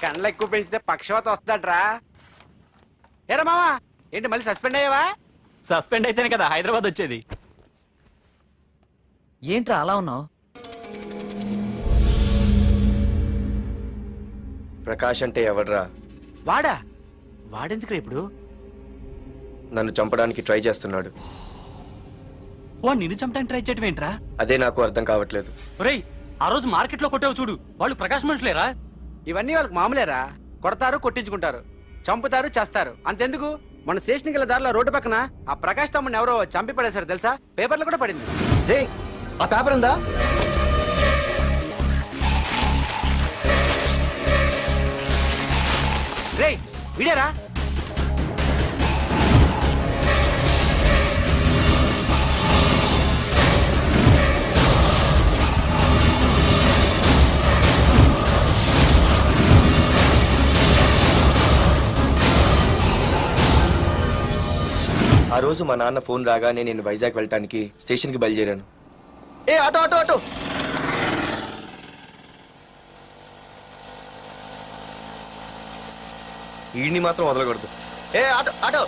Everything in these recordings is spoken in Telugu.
కండ్లు ఎక్కువ పెంచితే పక్షవాత వస్తుందట్రా. ఏరా మావా, ఏంటి మళ్ళీ సస్పెండ్ అయ్యావా? సస్పెండ్ అయితేనే కదా హైదరాబాద్ వచ్చేది. ఏంట్రా అలా ఉన్నావు? ప్రకాష్ అంటే ఎవడ్రా? వాడా? వాడెందుకురా ఇప్పుడు? నన్ను చంపడానికి ట్రై చేస్తున్నాడు. వాడు నిన్ను చంపడానికి ట్రై చేయడం ఏంట్రా? అదే నాకు అర్థం కావట్లేదు. ఒరేయ్, ఆ రోజు మార్కెట్లో కొట్టావు చూడు, వాళ్ళు ప్రకాష్ మనుషులేరా? ఇవన్నీ వాళ్ళకి మామూలేరా. కొడతారు, కొట్టించుకుంటారు, చంపుతారు, చేస్తారు. అంతెందుకు, మన స్టేషన్ కి దారిలో రోడ్డు పక్కన ఆ ప్రకాష్ తమ్ముని ఎవరో చంపి పడేశారు తెలుసా? పేపర్లు కూడా పడింది. రే, ఆ పేపర్ ఉందా? రే విడారా? ఆ రోజు మా నాన్న ఫోన్ రాగానే నేను వైజాగ్ వెళ్ళటానికి స్టేషన్కి బయలుదేరాను. ఏ ఆటో ఆటో ఆటో! ఈడిని మాత్రం వదలకూడదు. ఏ ఆటో ఆటో!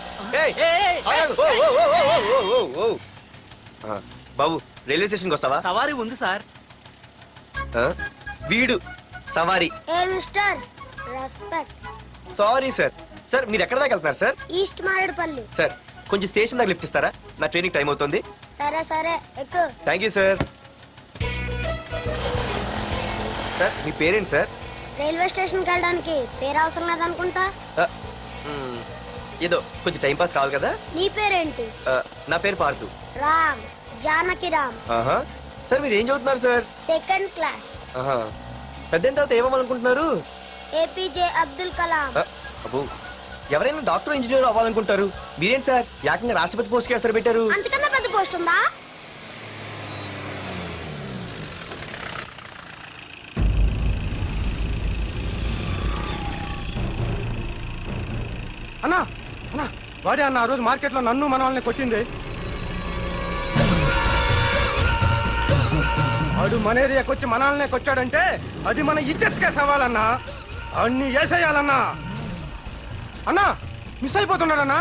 బాబు, రైల్వే స్టేషన్కి వస్తావా? సవారీ ఉంది సార్. వీడు సవారీ. ఏ mister, respect. Sorry sir. Sir, మీరు ఎక్కడ దాకా వెళ్తున్నారు సార్? ఈస్ట్ మారేడుపల్లి. సార్, కొంచెం స్టేషన్ దాకా లిఫ్ట్ ఇస్తారా? నా ట్రైనింగ్ టైం అవుతుంది. సరే సరే, ఎక్కు. Thank you sir. సార్, మీ పేరేంటి సార్? రైల్వే స్టేషన్కి వెళ్ళడానికి పేరు అవసరం లేదనుకుంటా. ఏదో కొంచెం టైం పాస్ కావాలి కదా. నీ పేరేంటి? నా పేరు పార్థు. రామ్, జానకి రామ్. సార్, మీరు ఏం చదువుతున్నారు సార్? Second class. పెద్ద తర్వాత ఏమవ్వాలనుకుంటున్నారు? ఏపీజే అబ్దుల్ కలాం. అబ్బో, ఎవరైనా డాక్టర్ ఇంజనీర్ అవ్వాలనుకుంటారు. మీరేం సార్ ఏకంగా రాష్ట్రపతి పోస్ట్ కి ఎసరు పెట్టారు? అంతకన్నా పెద్ద పోస్ట్ ఉందా? అన్నా అన్నా, వాడే అన్న ఆ రోజు మార్కెట్లో నన్ను మన వాళ్ళని కొట్టింది. వాడు మన ఏరియాకి వచ్చి మనల్నే కొట్టాడంటే అది మన ఇజ్జత్కే సవాలన్నా. అన్ని వేసేయాలన్నా. అన్నా, మిస్ అయిపోతున్నాడన్నా.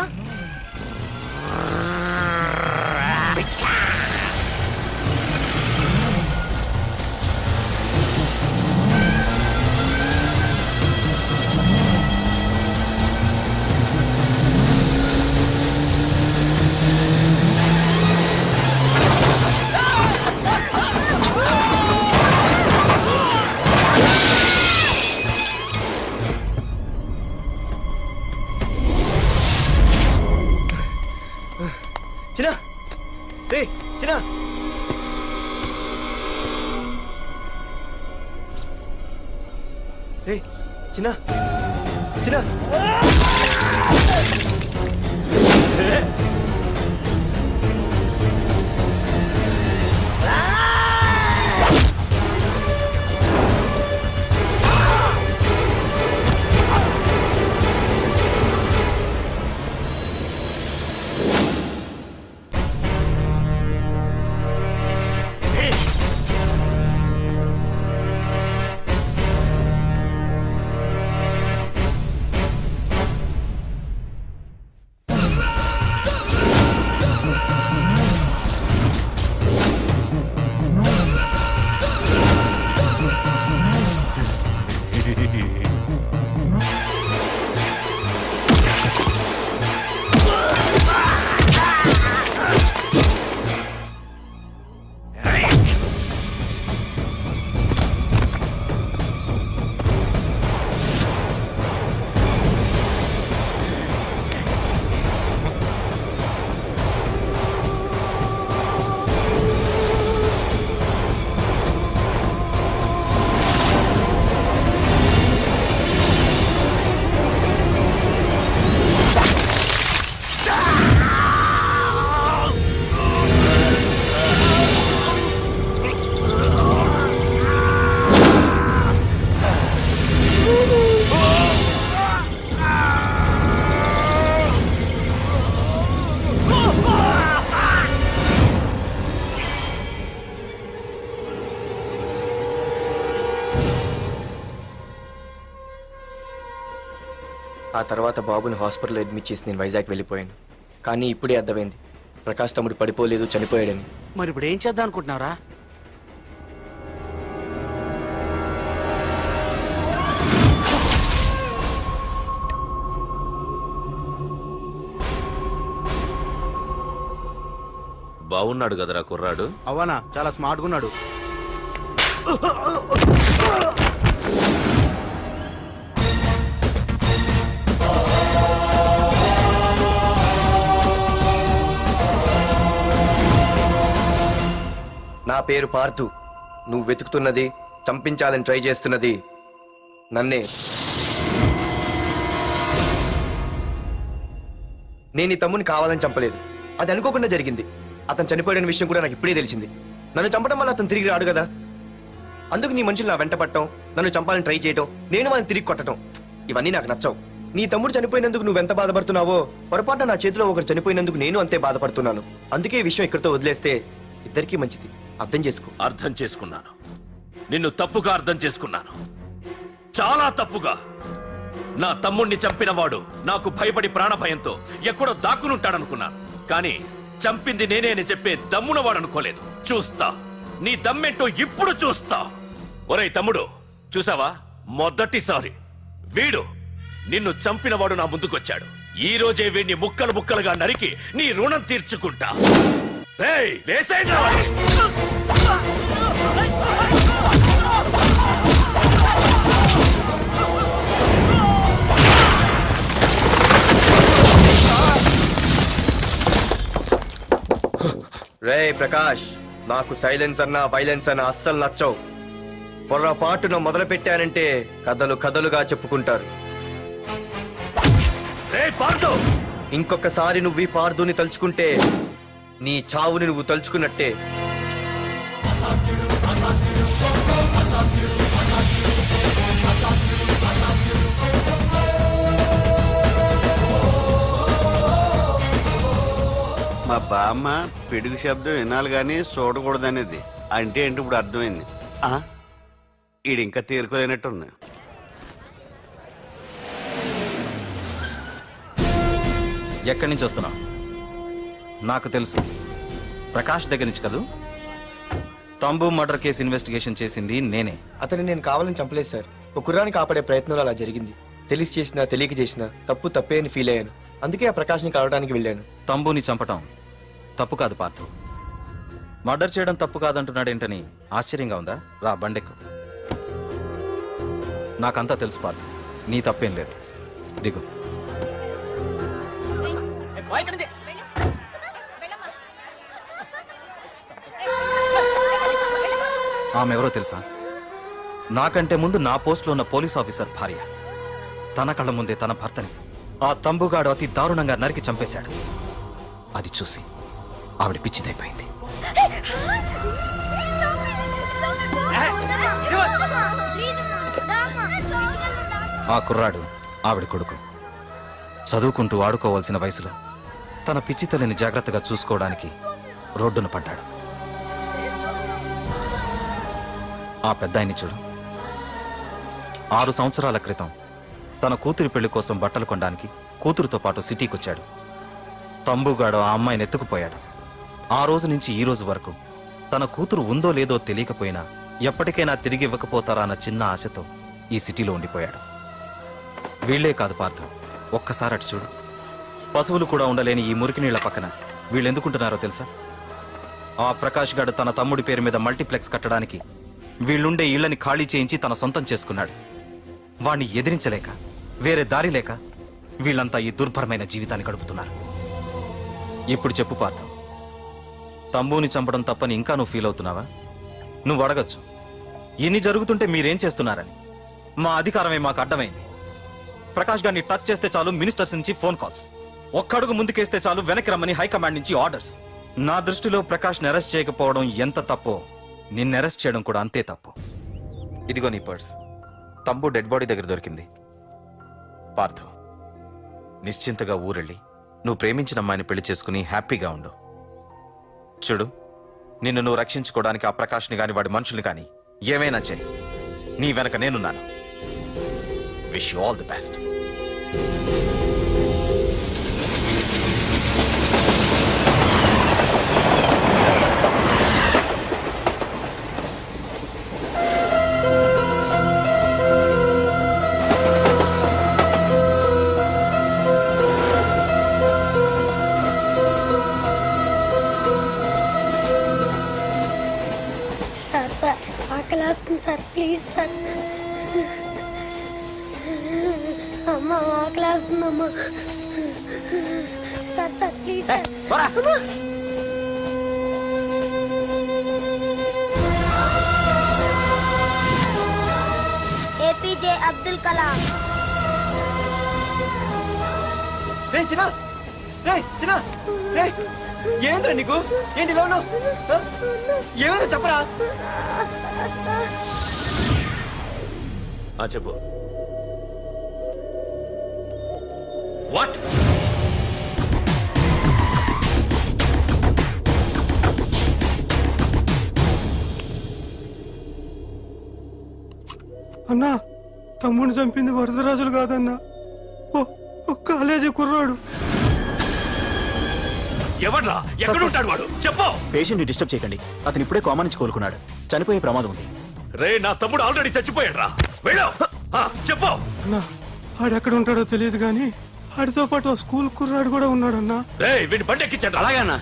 చిన్న, రే చిన్న. రే చిన్న, చిన్న. ఆ తర్వాత బాబుని హాస్పిటల్లో అడ్మిట్ చేసి నేను వైజాగ్ వెళ్ళిపోయాను. కానీ ఇప్పుడే అర్థమైంది ప్రకాష్ తమ్ముడు పడిపోలేదు, చనిపోయాడని. మరి ఇప్పుడు ఏం చేద్దాం అనుకుంటున్నారా? బాగున్నాడు కదరా కుర్రాడు. అవనా చాలా స్మార్ట్గా ఉన్నాడు. నా పేరు పార్థు. నువ్వు వెతుకుతున్నది, చంపించాలని ట్రై చేస్తున్నది నన్నే. నేను ఈ తమ్ముని కావాలని చంపలేదు, అది అనుకోకుండా జరిగింది. అతను చనిపోయిన విషయం కూడా నాకు ఇప్పుడే తెలిసింది. నన్ను చంపడం వల్ల అతను తిరిగి రాడు కదా, అందుకు నీ మనుషులు నా వెంట పట్టడం, నన్ను చంపాలని ట్రై చేయటం, నేను వాళ్ళని తిరిగి కొట్టడం, ఇవన్నీ నాకు నచ్చవు. నీ తమ్ముడు చనిపోయినందుకు నువ్వెంత బాధపడుతున్నావో, పొరపాటున నా చేతిలో ఒకరు చనిపోయినందుకు నేను అంతే బాధపడుతున్నాను. అందుకే ఈ విషయం ఇక్కడితో వదిలేస్తే ఇద్దరికీ మంచిది. అర్థం చేసుకో. అర్థం చేసుకున్నాను. నిన్ను తప్పుగా అర్థం చేసుకున్నాను, చాలా తప్పుగా. నా తమ్ముణ్ణి చంపినవాడు నాకు భయపడి ప్రాణభయంతో ఎక్కడో దాక్కునుంటాడనుకున్నాను. కానీ చంపింది నేనే అని చెప్పే దమ్మునవాడనుకోలేదు. చూస్తా, నీ దమ్మెంటో ఇప్పుడు చూస్తా. ఒరేయ్ తమ్ముడు, చూసావా, మొదటిసారి వీడు నిన్ను చంపినవాడు నా ముందుకొచ్చాడు. ఈ రోజే వీడిని ముక్కలు ముక్కలుగా నరికి నీ రుణం తీర్చుకుంటా. రేయ్, వేసేయండిరా వాడిని. రే ప్రకాష్, నాకు సైలెన్స్ అన్నా వైలెన్స్ అన్నా అస్సలు నచ్చవు. పొర్రపాటున మొదలు పెట్టానంటే కథలు కథలుగా చెప్పుకుంటారు. రేయ్ పార్థు, ఇంకొకసారి నువ్వు ఈ పార్థుని తలుచుకుంటే నీ చావుని నువ్వు తలుచుకున్నట్టే. మా బామ్మ పిడుగు శబ్దం వినాలి కానీ చూడకూడదనేది. అంటే ఏంటి ఇప్పుడు అర్థమైంది. ఈడు ఇంకా తేరుకోలేనట్టుంది. ఎక్కడి నుంచి వస్తున్నావు? నాకు తెలుసు, ప్రకాష్ దగ్గర నుంచి కదూ. తంబు మర్డర్ కేసు ఇన్వెస్టిగేషన్ చేసింది నేనే. అతన్ని నేను కావాలని చంపలేదు సార్. ఒక కుర్రాన్ని కాపాడే ప్రయత్నంలో అలా జరిగింది. తెలిసి చేసినా తెలియక చేసినా తప్పు తప్పే అని ఫీల్ అయ్యాను. అందుకే ఆ ప్రకాష్ని కలవడానికి వెళ్ళాను. తంబుని చంపటం తప్పు కాదు పార్థు. మర్డర్ చేయడం తప్పు కాదంటున్నాడేంటని ఆశ్చర్యంగా ఉందా? రా, బండెక్కు. నాకంతా తెలుసు పార్థు, నీ తప్పేం లేదు. దిగు. ఆమె ఎవరో తెలుసా? నాకంటే ముందు నా పోస్టులో ఉన్న పోలీస్ ఆఫీసర్ భార్య. తన కళ్ళ ముందే తన భర్తని ఆ తంబుగాడు అతి దారుణంగా నరికి చంపేశాడు. అది చూసి ఆవిడ పిచ్చిదైపోయింది. ఆ కుర్రాడు ఆవిడ కొడుకు. చదువుకుంటూ ఆడుకోవాల్సిన వయసులో తన పిచ్చి తల్లిని జాగ్రత్తగా చూసుకోవడానికి రోడ్డున పడ్డాడు. ఆ పెద్దాయన్ని చూడు. 6 సంవత్సరాల క్రితం తన కూతురి పెళ్లి కోసం బట్టలు కొనడానికి కూతురుతో పాటు సిటీకి వచ్చాడు. తంబుగాడు ఆ అమ్మాయిని ఎత్తుకుపోయాడు. ఆ రోజు నుంచి ఈ రోజు వరకు తన కూతురు ఉందో లేదో తెలియకపోయినా ఎప్పటికైనా తిరిగి ఇవ్వకపోతారా అన్న చిన్న ఆశతో ఈ సిటీలో ఉండిపోయాడు. వీళ్లే కాదు పార్థ, ఒక్కసారి అటు చూడు. పశువులు కూడా ఉండలేని ఈ మురికి నీళ్ల పక్కన వీళ్ళు ఎందుకుంటున్నారో తెలుసా? ఆ ప్రకాష్ గాడు తన తమ్ముడి పేరు మీద మల్టీప్లెక్స్ కట్టడానికి వీళ్ళుండే ఇళ్లని ఖాళీ చేయించి తన సొంతం చేసుకున్నాడు. వాణ్ణి ఎదిరించలేక, వేరే దారి లేక వీళ్ళంతా ఈ దుర్భరమైన జీవితాన్ని గడుపుతున్నారు. ఇప్పుడు చెప్పు పార్థ, తంబుని చంపడం తప్పని ఇంకా నువ్వు ఫీల్ అవుతున్నావా? నువ్వు అడగచ్చు, ఇన్ని జరుగుతుంటే మీరేం చేస్తున్నారని. మా అధికారమే మాకు అడ్డమైంది. ప్రకాష్ గారిని టచ్ చేస్తే చాలు మినిస్టర్స్ నుంచి ఫోన్ కాల్స్, ఒక్కడుగు ముందుకేస్తే చాలు వెనక్కి రమ్మని హైకమాండ్ నుంచి ఆర్డర్స్. నా దృష్టిలో ప్రకాష్ని అరెస్ట్ చేయకపోవడం ఎంత తప్పో నిన్ను అరెస్ట్ చేయడం కూడా అంతే తప్పు. ఇదిగో నీ పర్స్, తంబు డెడ్ బాడీ దగ్గర దొరికింది. పార్థు, నిశ్చింతగా ఊరెళ్ళి నువ్వు ప్రేమించిన అమ్మాయిని పెళ్లి చేసుకుని హ్యాపీగా ఉండు. చూడు, నిన్ను నువ్వు రక్షించుకోవడానికి ఆ ప్రకాష్ని గాని వాడి మనుషుల్ని కానీ ఏమైనా చేయి. నీ వెనక నేనున్నాను. Wish you all the best. Sir అమ్మ ఆకలేస్తుందమ్మా సార్ సార్ ప్లీజ్ సార్ అమ్మా. ఏపీజే అబ్దుల్ కలాం రే చిన్న రే చిన్న రే ఏంద్రా నీకు ఏంటి ఇలా ఉన్నావు ఏమైందో చెప్పరా చెప్పు వాట్ అన్నా తమ్ముడిని చంపింది వరదరాజులు కాదన్నా ఓ కాలేజీ కుర్రాడు. ఎవడ్రా ఎక్కడుంటాడు వాడు చెప్పు. పేషెంట్ ని డిస్టర్బ్ చేయకండి, అతను ఇప్పుడే కామా నుంచి కోలుకున్నాడు, చనిపోయే ప్రమాదం ఉంది. రే నా తమ్ముడు ఆల్రెడీ చచ్చిపోయాడు రా వెళ్ళు. చెప్పు. అన్నా ఆడెక్కడ ఉంటాడో తెలియదు కానీ ఆడితో పాటు ఆ స్కూల్ కుర్రాడు కూడా ఉన్నాడన్నా. రే వీడిని బండి ఎక్కించండి. అలాగే అన్న.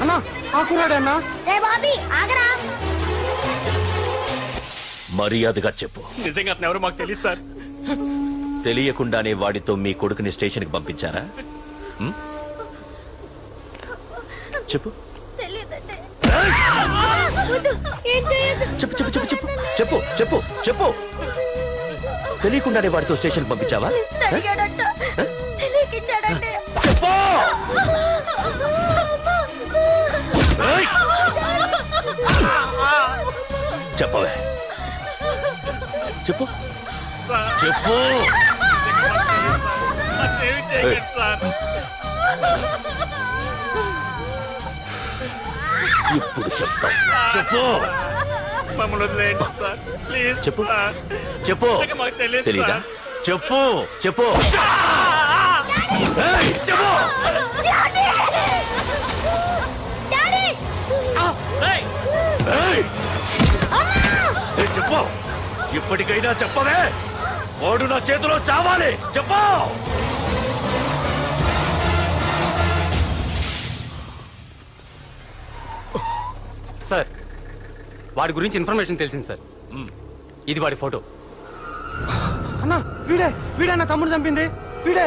అన్నా ఆ కుర్రాడే అన్నా. రే బాబీ ఆగరా మర్యాదగా చెప్పు. నిజంగా అతను ఎవరు మాకు తెలియదు సార్. తెలియకుండానే వాడితో మీ కొడుకుని స్టేషన్కి పంపించారా? ఉం? చెప్పు ఏం చేయదు చెప్పు చెప్పు చెప్పు చెప్పు చెప్పు చెప్పు చెప్పు. తెలియకుండానే వాడితో స్టేషన్కి పంపించావా? చెప్పు. ఏయ్! చెప్పవే చెప్పు చెప్పు. ఏయ్! ఇప్పుడు చెప్తా. చెప్పు చెప్పు చెప్పు. తెలీదా? చెప్పు చెప్పు. ఏయ్! చెప్పు. ఏయ్! ఏయ్, చెప్పు. ఇప్పటికైనా చెప్పవే. వాడు నా చేతిలో చావాలి. చెప్పు. సార్ వాడి గురించి ఇన్ఫర్మేషన్ తెలిసింది సార్. ఇది వాడి ఫోటో. అన్నా వీడే నా తమ్ముడు చంపింది వీడే.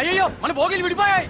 అయ్యో మన భోగిలు విడిపోయాయి.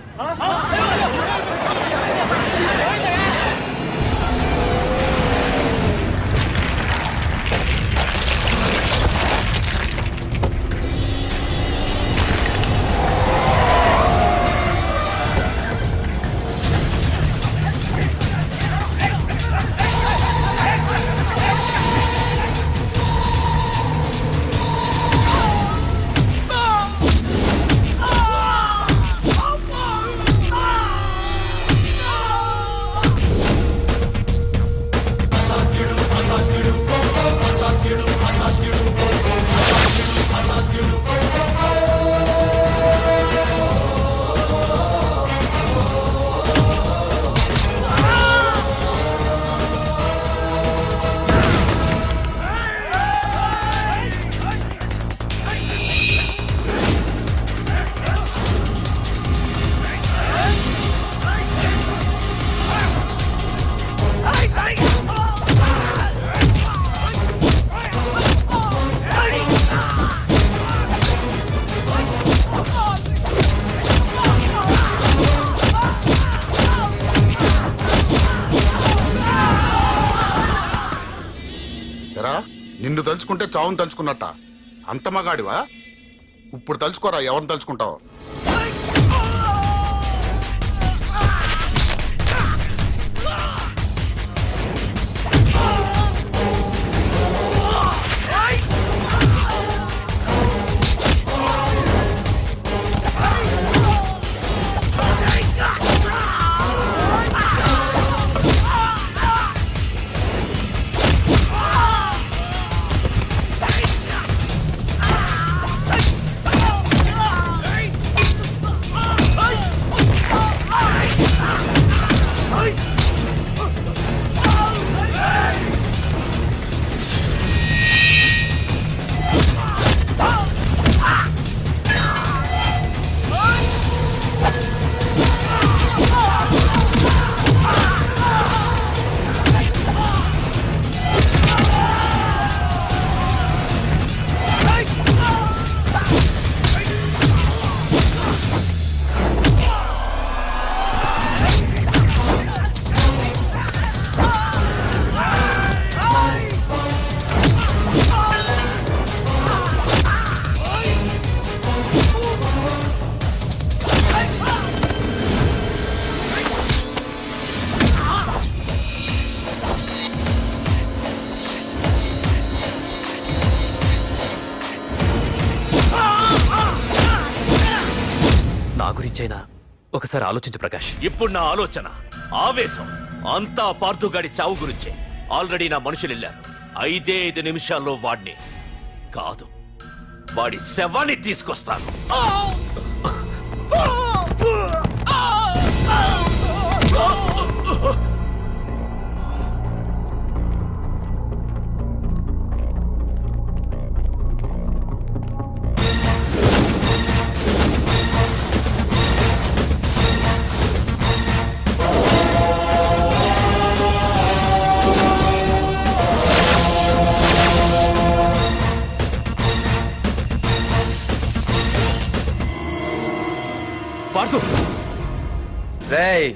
నిన్ను తలుచుకుంటే చావును తలుచుకున్నట్ట అంత మగాడివా? ఇప్పుడు తలుచుకోరా ఎవరిని తలుచుకుంటావు. నా గురించైనా ఒకసారి ఆలోచించు ప్రకాష్. ఇప్పుడు నా ఆలోచన, ఆవేశం అంతా పార్థుగాడి చావు గురించే. ఆల్రెడీ నా మనుషులు వెళ్ళారు. 5 నిమిషాల్లో వాడిని కాదు, వాడి శవాన్ని తీసుకొస్తాను. పార్థు, రేయ్,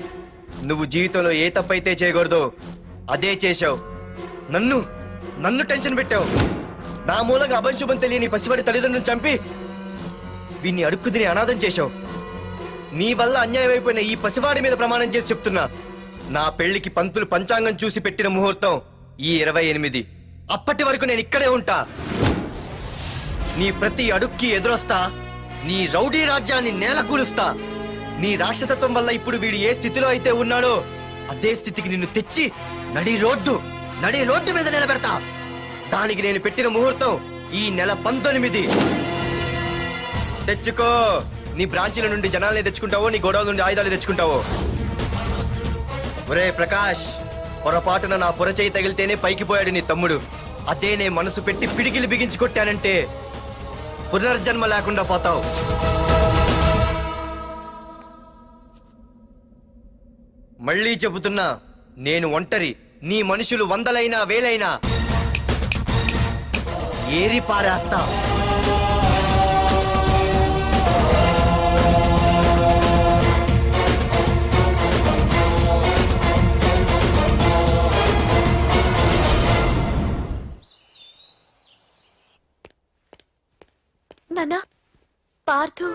నువ్వు జీవితంలో ఏ తప్పైతే చేయకూడదో అదే చేశావు. నన్ను టెన్షన్ పెట్టావు. నా మూలంగా అభంశుభం తెలియని పసివాడి తల్లిదండ్రులను చంపి వీన్ని అడుక్కు తిని అనాథం చేశావు. నీ వల్ల అన్యాయం అయిపోయిన ఈ పసివాడి మీద ప్రమాణం చేసి చెప్తున్నా, నా పెళ్లికి పంతులు పంచాంగం చూసి పెట్టిన ముహూర్తం ఈ 28. అప్పటి వరకు నేను ఇక్కడే ఉంటా. నీ ప్రతి అడుక్కి ఎదురొస్తా. నీ రౌడీ రాజ్యాన్ని నేలకూలుస్తా. నీ రాక్షసత్వం వల్ల ఇప్పుడు వీడు ఏ స్థితిలో అయితే ఉన్నాడో అదే స్థితికి నిన్ను తెచ్చి నడి రోడ్డు మీద నిలబెడతా. దానికి నేను పెట్టిన ముహూర్తం ఈ నెల 19. తెచ్చుకో. నీ బ్రాంచీల నుండి జనాల్ని తెచ్చుకుంటావో, నీ గొడవల నుండి ఆయుధాలు తెచ్చుకుంటావో. ఒరే ప్రకాష్, పొరపాటున నా పొరచేయి తగిలితేనే పైకి పోయాడు నీ తమ్ముడు. అదే నే మనసు పెట్టి పిడికిలి బిగించి కొట్టానంటే పునర్జన్మ లేకుండా పోతావు. మళ్ళీ చెబుతున్నా, నేను ఒంటరి. నీ మనుషులు 100లైనా 1000లైనా ఏరి పారేస్తా. నాన్నా, పార్థు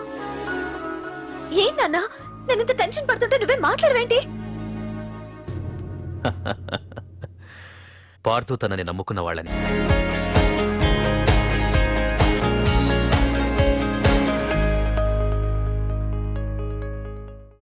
ఏం నాన్నా? నేను ఇంత టెన్షన్ పడుతుంటే నువ్వే మాట్లాడవేంటి? పార్థు తనని నమ్ముకున్న వాళ్ళని